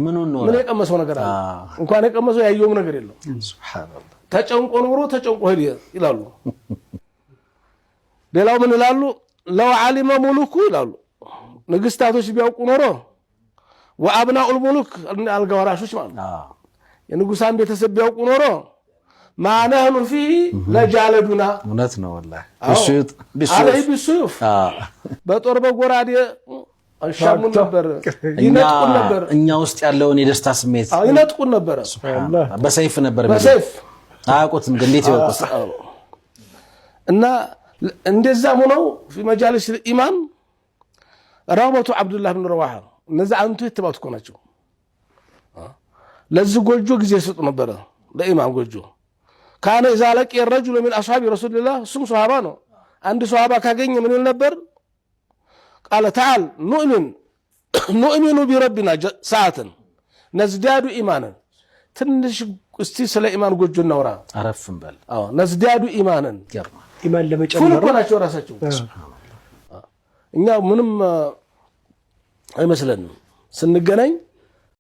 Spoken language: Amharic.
ምን የቀመሰው ነገር አለ እንኳን የቀመሰው ያየው ነገር የለም ሱብሃንአላህ ተጨንቆ ኖሮ ተጨንቆ ሄደ ይላሉ ሌላው ምን ይላሉ ለው ዓሊመ ሙሉኩ ይላሉ ንግስታቶች ቢያውቁ ኖሮ ወአብናኡል ሙሉክ አልጋወራሾች ማለት የንጉሳን ቤተሰብ ቢያውቁ ኖሮ ማነህኑ ፊ ለጃለዱና እውነት ነው والله ቢሱፍ በጦር በጎራዴ አሻሙን ነበር ይነጥቁን ነበር እኛ ውስጥ ያለውን የደስታ ስሜት ይነጥቁን ነበር ሱብሃንአላህ በሰይፍ ነበር በሰይፍ አያውቁትም ግን እንዴት ይወቁስ እና እንደዛ ሆነው في مجالس الإيمان رابط عبد الله بن رواحه እነዛ አንቱ የተባቱ ናቸው ለዚህ ጎጆ ጊዜ ሰጡ ነበር ለኢማም ጎጆ كان اذا لقي الرجل من اصحاب رسول الله سم صحابه ነው አንድ ሷሃባ ካገኘ ምን ይል ነበር قال تعال نؤمن بربنا ساعه نزداد ايمانا ትንሽ እስቲ ስለ ኢማን ጎጆ እናውራ አረፍም በል نزداد ايمانا ኢማን ለመጨመር ናቸው ራሳቸው እኛ ምንም አይመስለንም ስንገናኝ